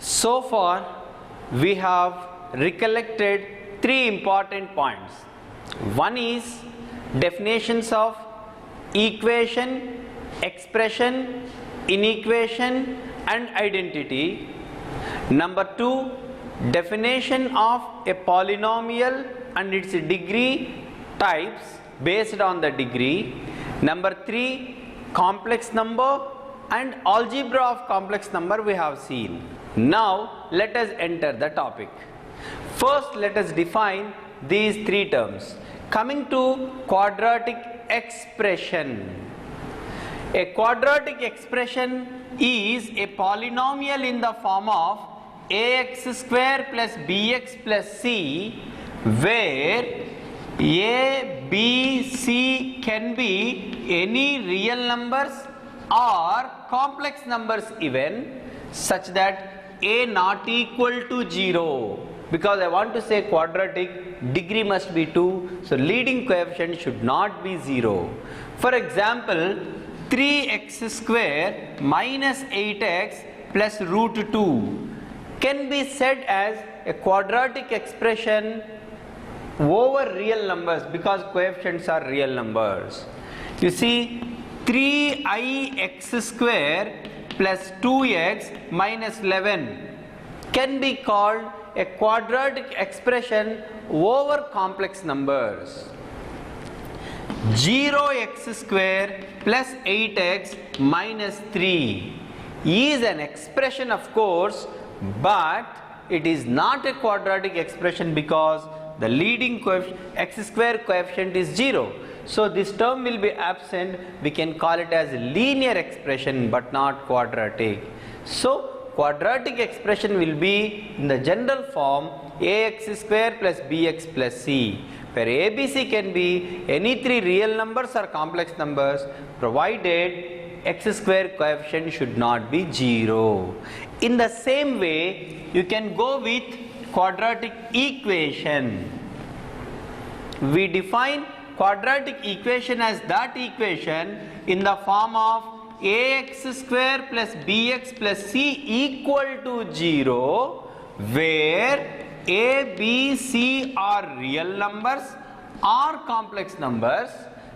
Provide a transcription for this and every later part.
So far, we have recollected three important points. One is definitions of equation, expression, inequation and identity. Number two, definition of a polynomial and its degree types based on the degree. Number three, complex number and algebra of complex number we have seen. Now let us enter the topic. First let us define these three terms. Coming to quadratic expression. A quadratic expression is a polynomial in the form of ax square plus bx plus c, where a, b, c can be any real numbers or complex numbers even, such that a not equal to 0. Because I want to say quadratic, degree must be 2, so leading coefficient should not be 0. For example, 3x square minus 8x plus root 2 can be said as a quadratic expression over real numbers because coefficients are real numbers. You see, 3ix square plus 2x minus 11 can be called a quadratic expression over complex numbers. 0x square plus 8x minus 3 is an expression, of course, but it is not a quadratic expression because the leading coefficient x square coefficient is 0. So this term will be absent. We can call it as a linear expression but not quadratic. So quadratic expression will be in the general form ax square plus bx plus c, where ABC can be any three real numbers or complex numbers, provided x square coefficient should not be 0. In the same way, you can go with quadratic equation. We define quadratic equation as that equation in the form of ax square plus bx plus c equal to 0, where a, b, c are real numbers or complex numbers,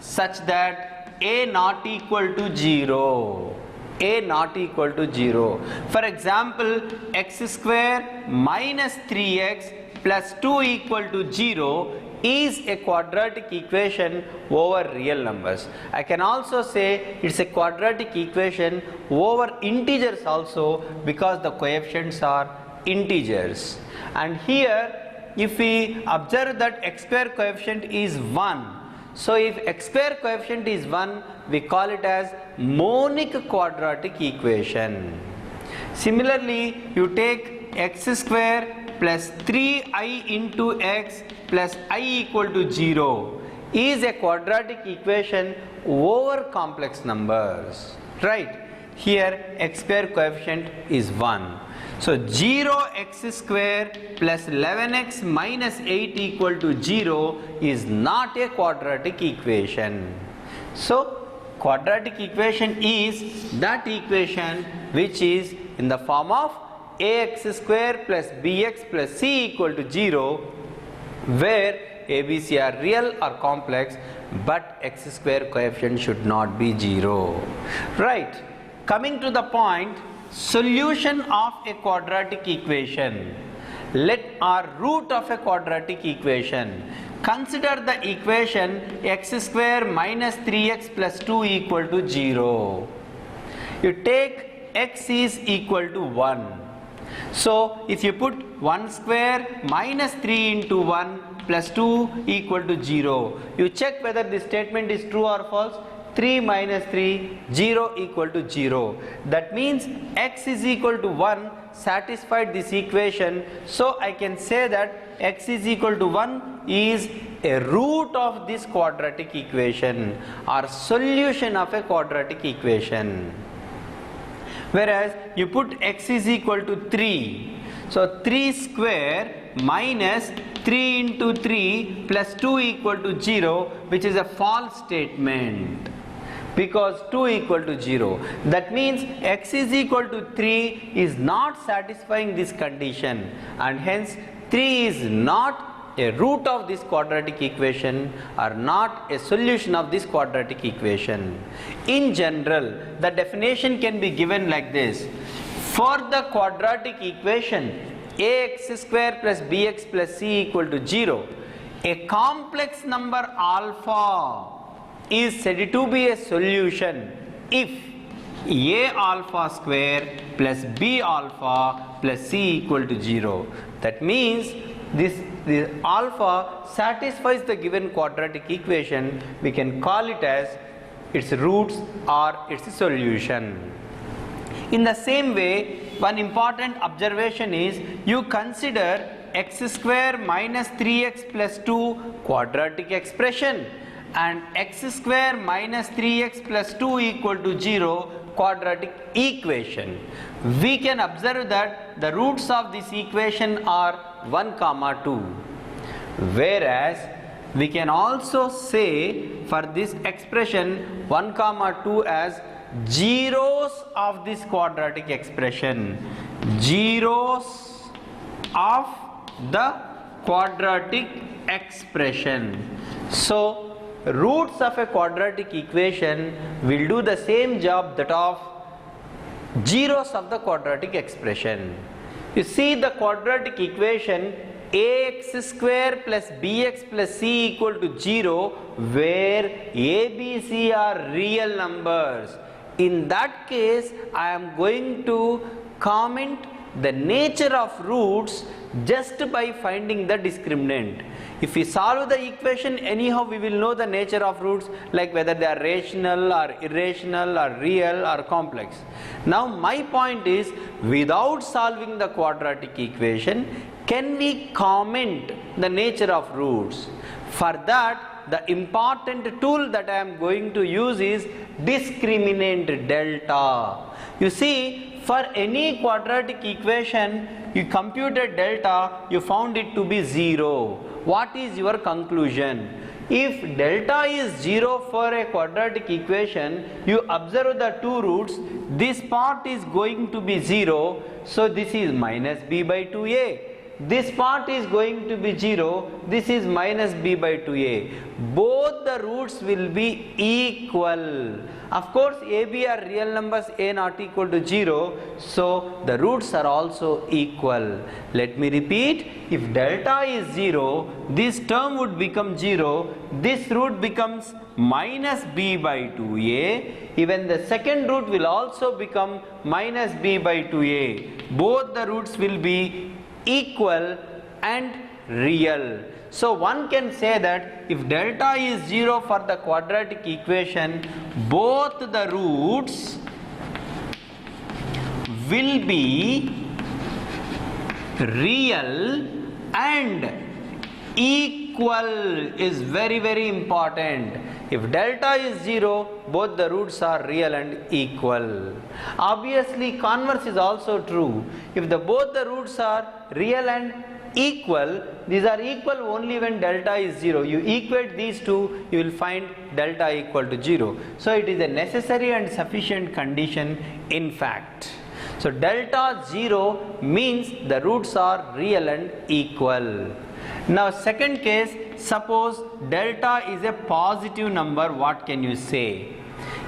such that a not equal to 0. A not equal to 0. For example, x square minus 3x plus 2 equal to 0 is a quadratic equation over real numbers. I can also say it's a quadratic equation over integers also because the coefficients are integers. And here, if we observe that x square coefficient is 1, so if x square coefficient is 1, we call it as monic quadratic equation. Similarly, you take x square plus 3i into x plus I equal to 0 is a quadratic equation over complex numbers, right? Here x square coefficient is 1. So 0x square plus 11x minus 8 equal to 0 is not a quadratic equation. So quadratic equation is that equation which is in the form of ax square plus bx plus c equal to 0, where a, b, c are real or complex but x square coefficient should not be 0. Right. Coming to the point, solution of a quadratic equation. Let our root of a quadratic equation. Consider the equation x square minus 3x plus 2 equal to 0. You take x is equal to 1. So if you put 1 square minus 3 into 1 plus 2 equal to 0, you check whether this statement is true or false. 3 minus 3, 0 equal to 0. That means x is equal to 1 satisfied this equation. So I can say that x is equal to 1 is a root of this quadratic equation or solution of a quadratic equation. Whereas you put x is equal to 3. So 3 square minus 3 into 3 plus 2 equal to 0, which is a false statement. because 2 equal to 0. That means x is equal to 3 is not satisfying this condition, and hence 3 is not a root of this quadratic equation or not a solution of this quadratic equation. In general, the definition can be given like this. For the quadratic equation ax square plus bx plus c equal to 0, a complex number alpha is said to be a solution if a alpha square plus b alpha plus c equal to 0. That means the alpha satisfies the given quadratic equation. We can call it as its roots or its solution. In the same way, one important observation is you consider x square minus 3x plus 2 quadratic expression and x square minus 3x plus 2 equal to 0 quadratic equation. We can observe that the roots of this equation are 1, 2. Whereas we can also say for this expression 1, 2 as zeros of this quadratic expression, zeros of the quadratic expression. So roots of a quadratic equation will do the same job that of zeros of the quadratic expression. You see the quadratic equation ax square plus bx plus c equal to 0 where a, b, c are real numbers. In that case, I am going to comment the nature of roots just by finding the discriminant. If we solve the equation, anyhow we will know the nature of roots, like whether they are rational or irrational or real or complex. Now my point is, without solving the quadratic equation, can we comment the nature of roots? For that, the important tool that I am going to use is discriminant delta. You see, for any quadratic equation, you computed delta, you found it to be 0. What is your conclusion? If delta is 0 for a quadratic equation, you observe the two roots, this part is going to be 0, so this is minus b by 2a. This part is going to be 0, this is minus b by 2a. Both the roots will be equal. Of course, a, b are real numbers, a not equal to 0, so the roots are also equal. Let me repeat, if delta is 0, this term would become 0, this root becomes minus b by 2a, even the second root will also become minus b by 2a. Both the roots will be equal and real. So one can say that if delta is 0 for the quadratic equation, both the roots will be real and equal is very, very important. If delta is 0, both the roots are real and equal. Obviously, converse is also true. If both the roots are real and equal, these are equal only when delta is 0. You equate these two, you will find delta equal to 0. So it is a necessary and sufficient condition in fact. So delta 0 means the roots are real and equal. Now second case, suppose delta is a positive number, what can you say?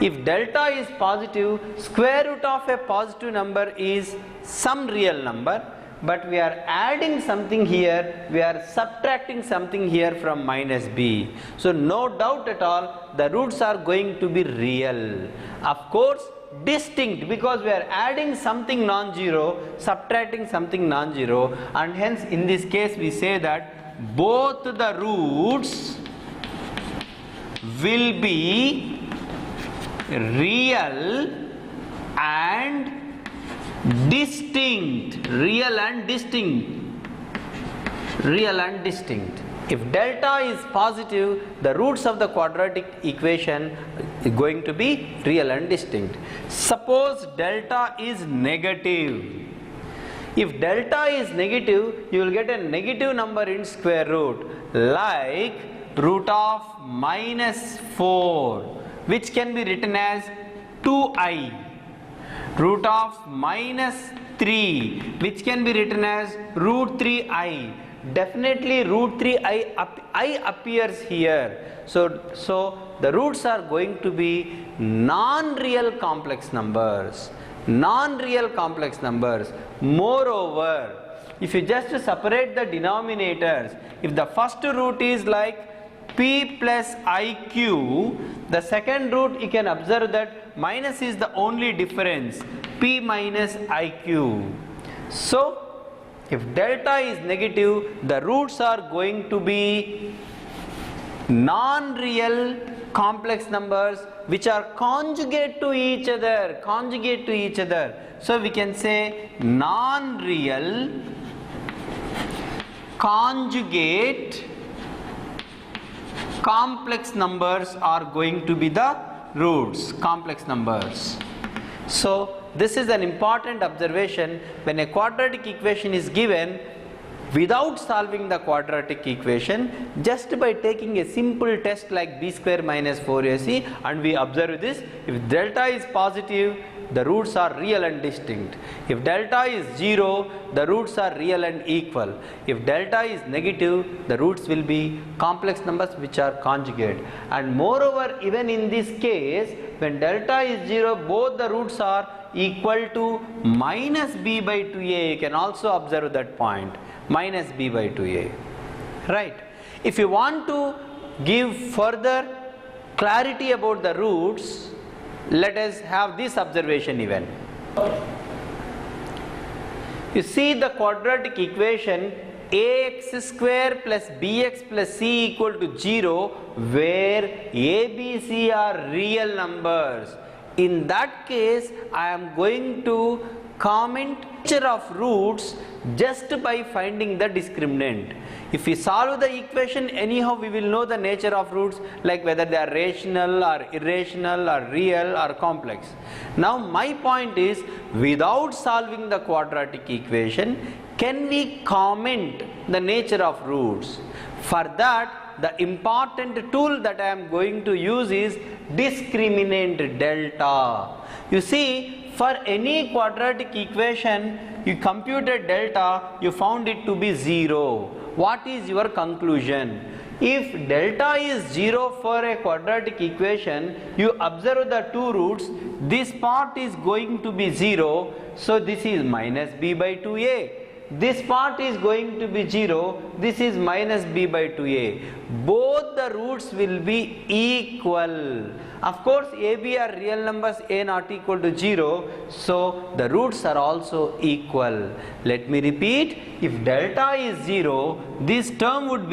If delta is positive, square root of a positive number is some real number, but we are adding something here, we are subtracting something here from minus b. So no doubt at all, the roots are going to be real. Of course, distinct, because we are adding something non-zero, subtracting something non-zero, and hence in this case we say that both the roots will be real and distinct. Real and distinct. Real and distinct. If delta is positive, the roots of the quadratic equation is going to be real and distinct. Suppose delta is negative. If delta is negative, you will get a negative number in square root, like root of minus 4. which can be written as 2i. Root of minus 3, which can be written as root 3i. Definitely root 3i appears here. So the roots are going to be non-real complex numbers. Non-real complex numbers. Moreover, if you just separate the denominators, if the first root is like p plus iq, the second root you can observe that minus is the only difference, p minus iq. So if delta is negative, the roots are going to be non-real complex numbers which are conjugate to each other, So we can say non-real conjugate complex numbers are going to be the roots, complex numbers. So this is an important observation. When a quadratic equation is given, without solving the quadratic equation, just by taking a simple test like b square minus 4ac, and we observe this, if delta is positive, the roots are real and distinct. If delta is 0, the roots are real and equal. If delta is negative, the roots will be complex numbers which are conjugate. And moreover, even in this case, when delta is 0, both the roots are equal to minus b by 2a. You can also observe that point, minus b by 2a. Right. If you want to give further clarity about the roots, let us have this observation even. You see the quadratic equation ax square plus bx plus c equal to 0, where a, b, c are real numbers. In that case, I am going to comment nature of roots just by finding the discriminant. If we solve the equation, anyhow we will know the nature of roots, like whether they are rational or irrational or real or complex. Now my point is, without solving the quadratic equation, can we comment the nature of roots? For that, the important tool that I am going to use is discriminant delta. You see, for any quadratic equation, you computed delta, you found it to be 0. What is your conclusion? If delta is 0 for a quadratic equation, you observe the two roots, this part is going to be 0, so this is minus b by 2a. This part is going to be 0, this is minus b by 2a. Both the roots will be equal. Of course, a, b are real numbers, a not equal to 0, so the roots are also equal. Let me repeat, if delta is 0, this term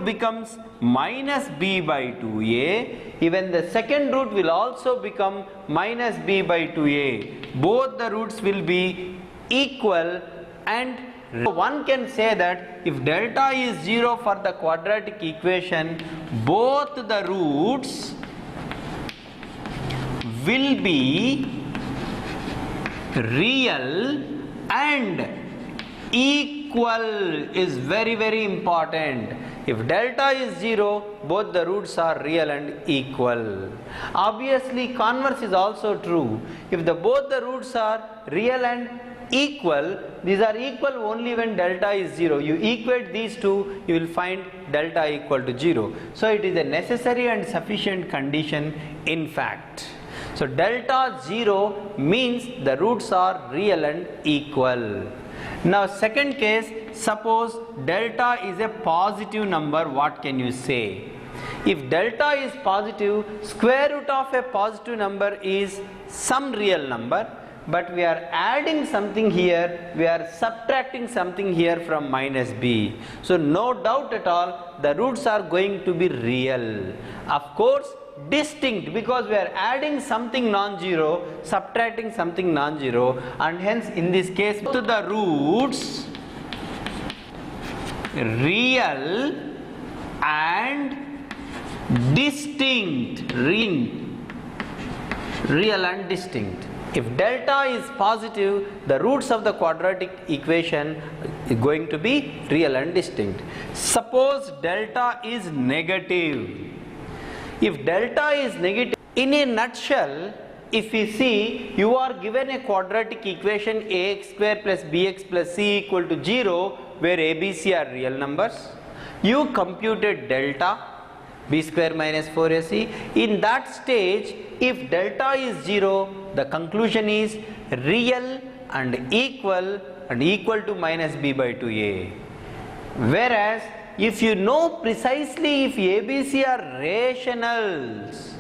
becomes minus b by 2a. Even the second root will also become minus b by 2a. Both the roots will be equal, and one can say that if delta is 0 for the quadratic equation, both the roots will be real and equal. Is very, very important. If delta is 0, both the roots are real and equal. Obviously, converse is also true. If both the roots are real and equal, these are equal only when delta is 0. You equate these two, you will find delta equal to 0. So it is a necessary and sufficient condition in fact. So delta 0 means the roots are real and equal. Now second case, suppose delta is a positive number, what can you say? If delta is positive, square root of a positive number is some real number, but we are adding something here, we are subtracting something here from minus b. So no doubt at all, the roots are going to be real. Of course, distinct, because we are adding something non-zero, subtracting something non-zero, and hence in this case to the roots real and distinct, real and distinct. If delta is positive, the roots of the quadratic equation is going to be real and distinct. Suppose delta is negative. If delta is negative, In a nutshell, if we see, you are given a quadratic equation ax square plus bx plus c equal to 0, where a, b, c are real numbers. You computed delta, b square minus 4ac. In that stage, if delta is 0, the conclusion is real and equal to minus b by 2a. Whereas, if you know precisely if a, b, c are rationals,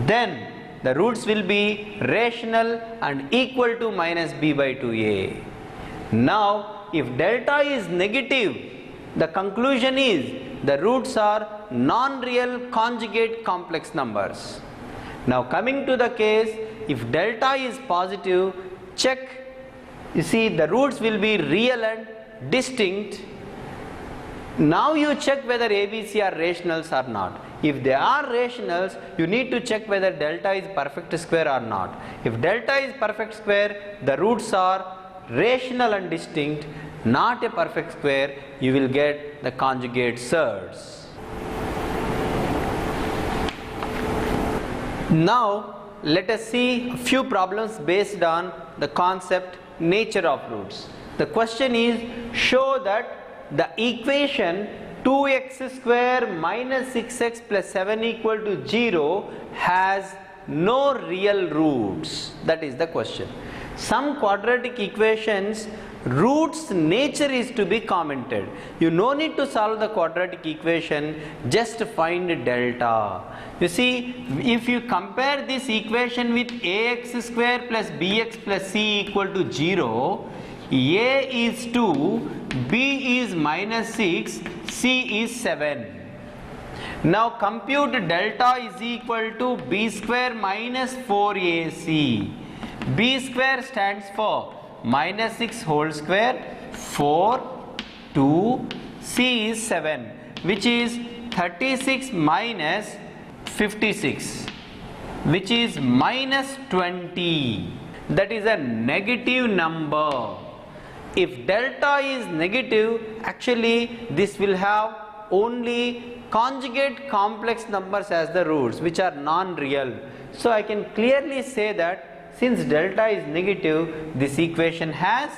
then the roots will be rational and equal to minus b by 2a. Now, if delta is negative, the conclusion is the roots are non-real conjugate complex numbers. Now, coming to the case, if delta is positive, check, you see the roots will be real and distinct. Now you check whether a, b, c are rationals or not. If they are rationals, you need to check whether delta is perfect square or not. If delta is perfect square, the roots are rational and distinct, not a perfect square, you will get the conjugate surds. Now let us see a few problems based on the concept nature of roots. The question is, show that the equation 2x square minus 6x plus 7 equal to 0 has no real roots. That is the question. Some quadratic equations, roots nature is to be commented. You no need to solve the quadratic equation, just find delta. You see, if you compare this equation with ax square plus bx plus c equal to 0, a is 2, b is minus 6, c is 7. Now compute delta is equal to b square minus 4ac. b square stands for minus 6 whole square, 4, 2, c is 7, which is 36 minus 56, which is minus 20. That is a negative number. If delta is negative, actually this will have only conjugate complex numbers as the roots, which are non-real. So I can clearly say that since delta is negative, this equation has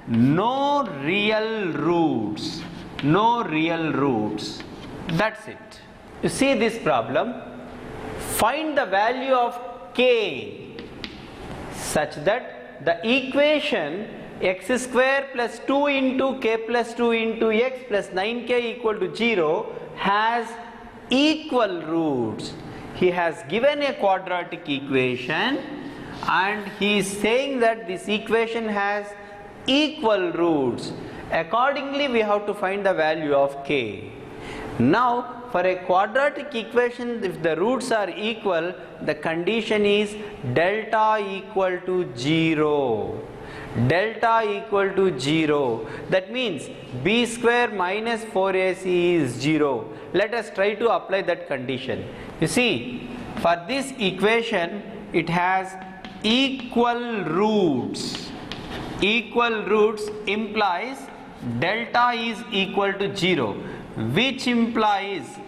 no real roots. No real roots. That's it. You see this problem? Find the value of k such that the equation x square plus 2 into k plus 2 into x plus 9k equal to 0 has equal roots. He has given a quadratic equation and he is saying that this equation has equal roots. Accordingly, we have to find the value of k. Now, for a quadratic equation, if the roots are equal, the condition is delta equal to 0. Delta equal to 0. That means b square minus 4ac is 0. Let us try to apply that condition. You see, for this equation, it has equal roots. Equal roots implies delta is equal to 0, which implies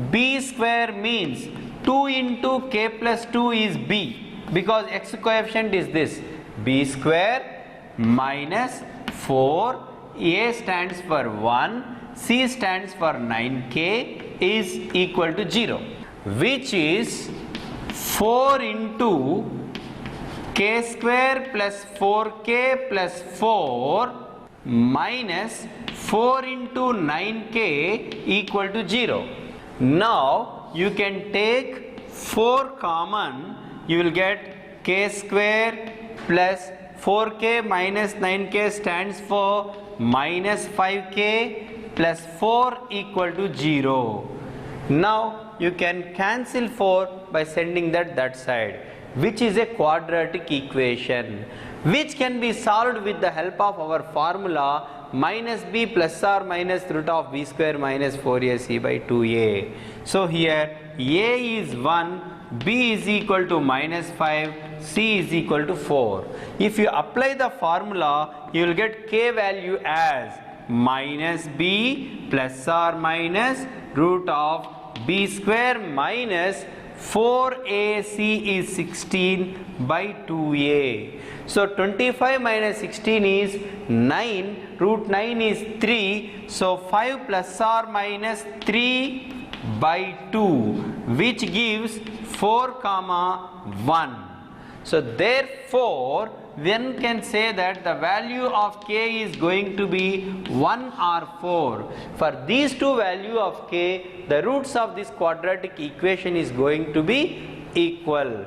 b square means 2 into k plus 2 is b, because x coefficient is this, b square minus 4, a stands for 1, c stands for 9k is equal to 0, which is 4 into k square plus 4k plus 4 minus 4 into 9k equal to 0. Now you can take 4 common, you will get k square plus 4k minus 9k stands for minus 5k plus 4 equal to 0. Now you can cancel 4 by sending that side, which is a quadratic equation, which can be solved with the help of our formula minus b plus or minus root of b square minus 4ac by 2a. So here a is 1, b is equal to minus 5, c is equal to 4. If you apply the formula, you will get k value as minus b plus or minus root of b square minus 4AC is 16 by 2A. So 25 minus 16 is 9, root 9 is 3, so 5 plus or minus 3 by 2, which gives 4 comma 1. So therefore one can say that the value of k is going to be 1 or 4. For these two value of k, the roots of this quadratic equation is going to be equal.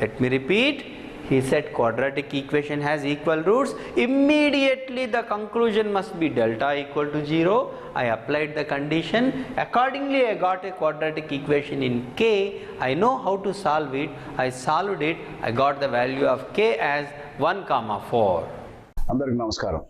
Let me repeat. He said quadratic equation has equal roots. Immediately the conclusion must be delta equal to 0. I applied the condition. Accordingly, I got a quadratic equation in k. I know how to solve it. I solved it. I got the value of k as 1, 4. అందరికి నమస్కారం.